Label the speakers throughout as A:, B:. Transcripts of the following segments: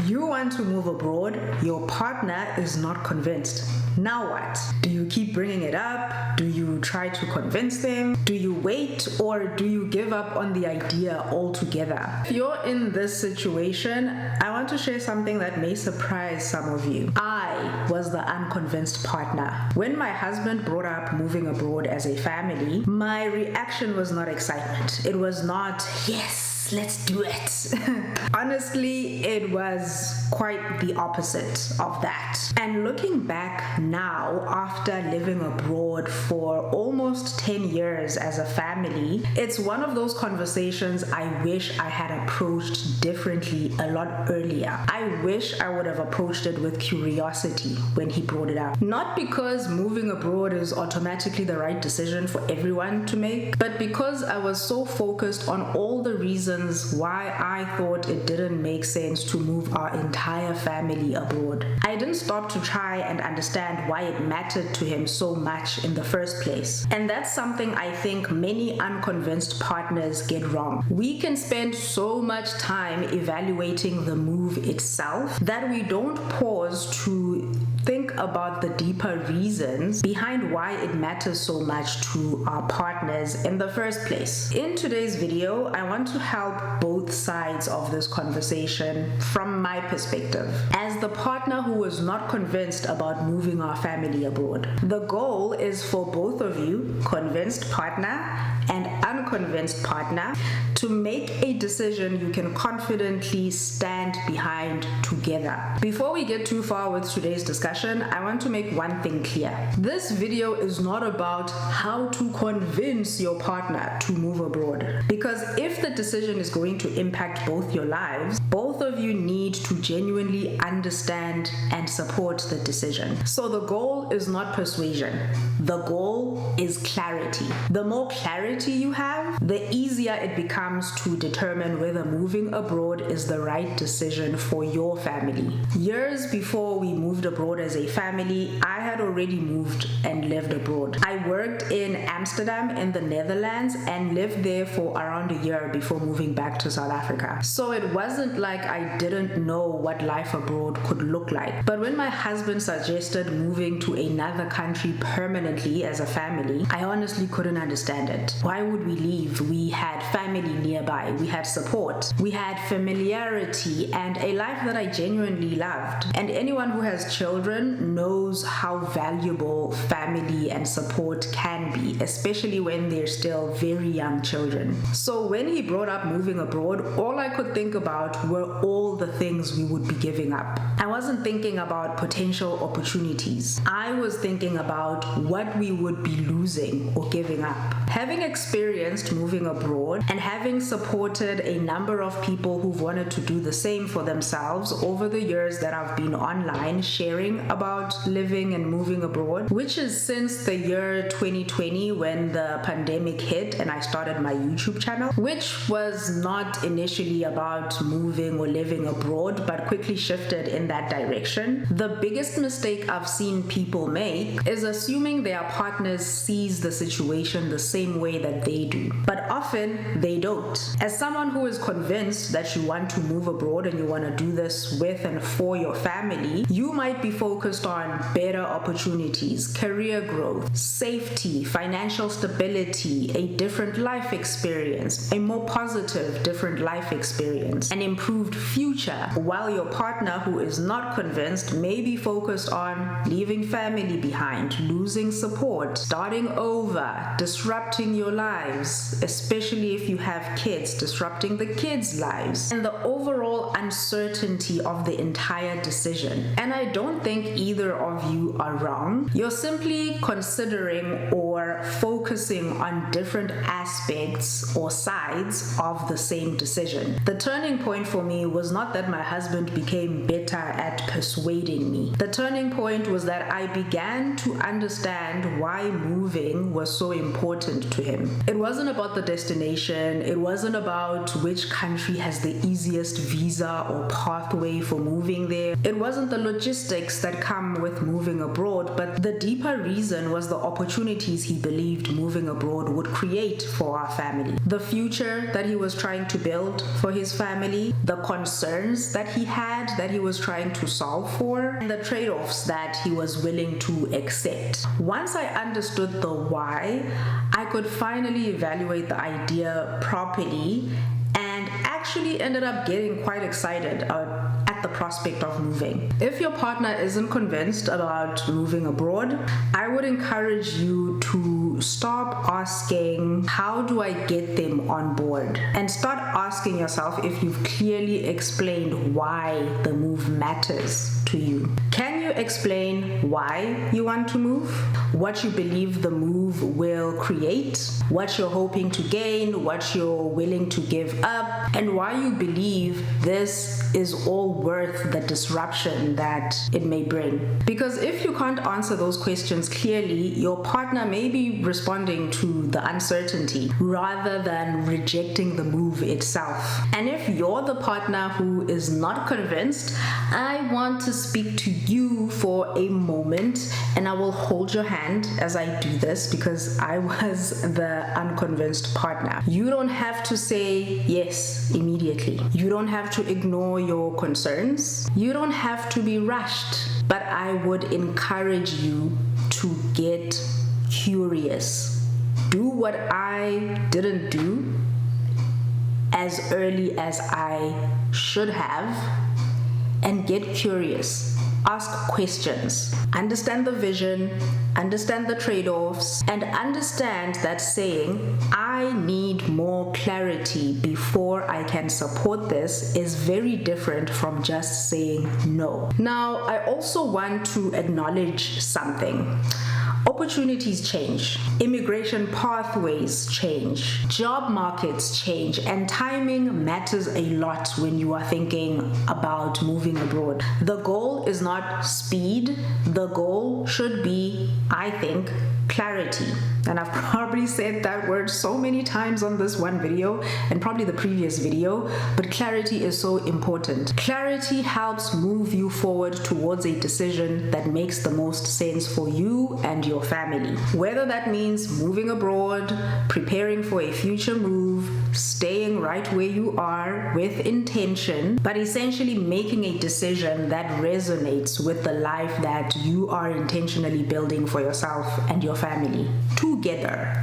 A: You want to move abroad, your partner is not convinced. Now what? Do you keep bringing it up? Do you try to convince them? Do you wait, or do you give up on the idea altogether? If you're in this situation, I want to share something that may surprise some of you. I was the unconvinced partner. When my husband brought up moving abroad as a family, my reaction was not excitement. It was not, yes, let's do it. Honestly, it was quite the opposite of that. And looking back now, after living abroad for almost 10 years as a family, it's one of those conversations I wish I had approached differently a lot earlier. I wish I would have approached it with curiosity when he brought it up. Not because moving abroad is automatically the right decision for everyone to make, but because I was so focused on all the reasons why I thought it didn't make sense to move our entire family abroad. I didn't stop to try and understand why it mattered to him so much in the first place. And that's something I think many unconvinced partners get wrong. We can spend so much time evaluating the move itself that we don't pause to think about the deeper reasons behind why it matters so much to our partners in the first place. In today's video, I want to help both sides of this conversation from my perspective. As the partner who was not convinced about moving our family abroad, the goal is for both of you, convinced partner and unconvinced partner, to make a decision you can confidently stand behind together. Before we get too far with today's discussion, I want to make one thing clear. This video is not about how to convince your partner to move abroad. Because if the decision is going to impact both your lives, both of you need to genuinely understand and support the decision. So the goal is not persuasion. The goal is clarity. The more clarity you have, the easier it becomes to determine whether moving abroad is the right decision for your family. Years before we moved abroad as a family, I had already moved and lived abroad. I worked in Amsterdam in the Netherlands and lived there for around a year before moving back to South Africa. So it wasn't like I didn't know what life abroad could look like. But when my husband suggested moving to another country permanently as a family, I honestly couldn't understand it. Why would we leave? We had family nearby, we had support, we had familiarity, and a life that I genuinely loved. And anyone who has children knows how valuable family and support can be, especially when they're still very young children. So when he brought up moving abroad, all I could think about were all the things we would be giving up. I wasn't thinking about potential opportunities. I was thinking about what we would be losing or giving up. Having experienced moving abroad and having supported a number of people who've wanted to do the same for themselves over the years that I've been online sharing about living and moving abroad, which is since the year 2020 when the pandemic hit and I started my YouTube channel, which was not initially about moving or living abroad, but quickly shifted in that direction. The biggest mistake I've seen people make is assuming their partners sees the situation the same way that they do. But often they don't. As someone who is convinced that you want to move abroad and you want to do this with and for your family, you might be focused on better opportunities, career growth, safety, financial stability, a different life experience, a more positive, different life experience, an improved future, while your partner who is not convinced may be focused on leaving family behind, losing support, starting over, disrupting your lives, especially if you have kids, disrupting the kids' lives, and the overall uncertainty of the entire decision. And I don't think either of you are wrong. You're simply considering or focusing on different aspects or sides of the same decision. The turning point for me was not that my husband became better at persuading me. The turning point was that I began to understand why moving was so important to him. It wasn't about the destination. It wasn't about which country has the easiest visa or pathway for moving there. It wasn't the logistics that come with moving abroad, but the deeper reason was the opportunities he believed moving abroad would create for our family. The future that he was trying to build for his family, the concerns that he had that he was trying to solve for, and the trade-offs that he was willing to accept. Once I understood the why, I could finally evaluate the idea properly and actually ended up getting quite excited at the prospect of moving. If your partner isn't convinced about moving abroad, I would encourage you to stop asking, how do I get them on board? And start asking yourself if you've clearly explained why the move matters to you. Can you explain why you want to move? What you believe the move will create? What you're hoping to gain? What you're willing to give up? And why you believe this is all worth the disruption that it may bring? Because if you can't answer those questions clearly, your partner may be responding to the uncertainty rather than rejecting the move itself. And if you're the partner who is not convinced, I want to speak to you for a moment, and I will hold your hand as I do this because I was the unconvinced partner. You don't have to say yes immediately. You don't have to ignore your concerns. You don't have to be rushed, but I would encourage you to get curious. Do what I didn't do as early as I should have, and get curious. Ask questions. Understand the vision, understand the trade-offs, and understand that saying, I need more clarity before I can support this, is very different from just saying no. Now, I also want to acknowledge something. Opportunities change, immigration pathways change, job markets change, and timing matters a lot when you are thinking about moving abroad. The goal is not speed, the goal should be, I think, clarity. And I've probably said that word so many times on this one video and probably the previous video, but clarity is so important. Clarity helps move you forward towards a decision that makes the most sense for you and your family. Whether that means moving abroad, preparing for a future move, staying right where you are with intention, but essentially making a decision that resonates with the life that you are intentionally building for yourself and your family. Together.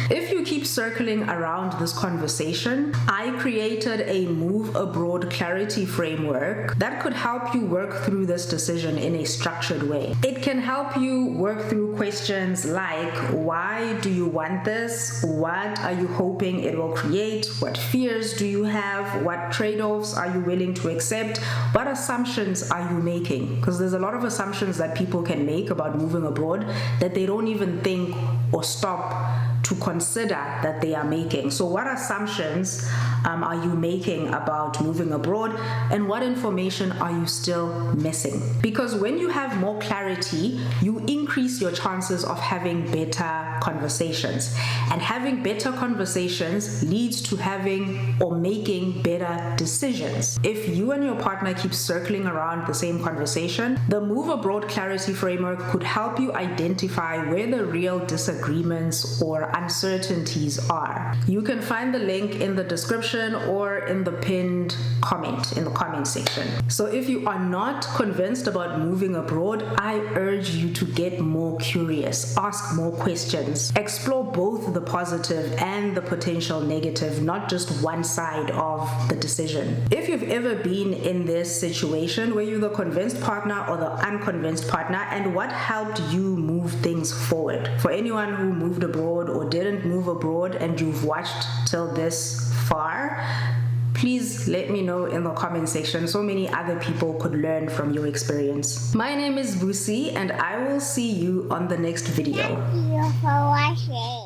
A: If you keep circling around this conversation, I created a move abroad clarity framework that could help you work through this decision in a structured way. It can help you work through questions like, why do you want this? What are you hoping it will create? What fears do you have? What trade-offs are you willing to accept? What assumptions are you making? Because there's a lot of assumptions that people can make about moving abroad that they don't even think or stop to consider that they are making. So what assumptions are you making about moving abroad, and what information are you still missing? Because when you have more clarity, you increase your chances of having better conversations, and having better conversations leads to having or making better decisions. If you and your partner keep circling around the same conversation, the move abroad clarity framework could help you identify where the real disagreements or uncertainties are. You can find the link in the description or in the pinned comment in the comment section. So if you are not convinced about moving abroad, I urge you to get more curious, ask more questions, explore both the positive and the potential negative, not just one side of the decision. If you've ever been in this situation where you're the convinced partner or the unconvinced partner, and what helped you move things forward? For anyone who moved abroad or didn't move abroad and you've watched till this far, please let me know in the comment section. So many other people could learn from your experience. My name is Busi, and I will see you on the next video.
B: Thank you for watching.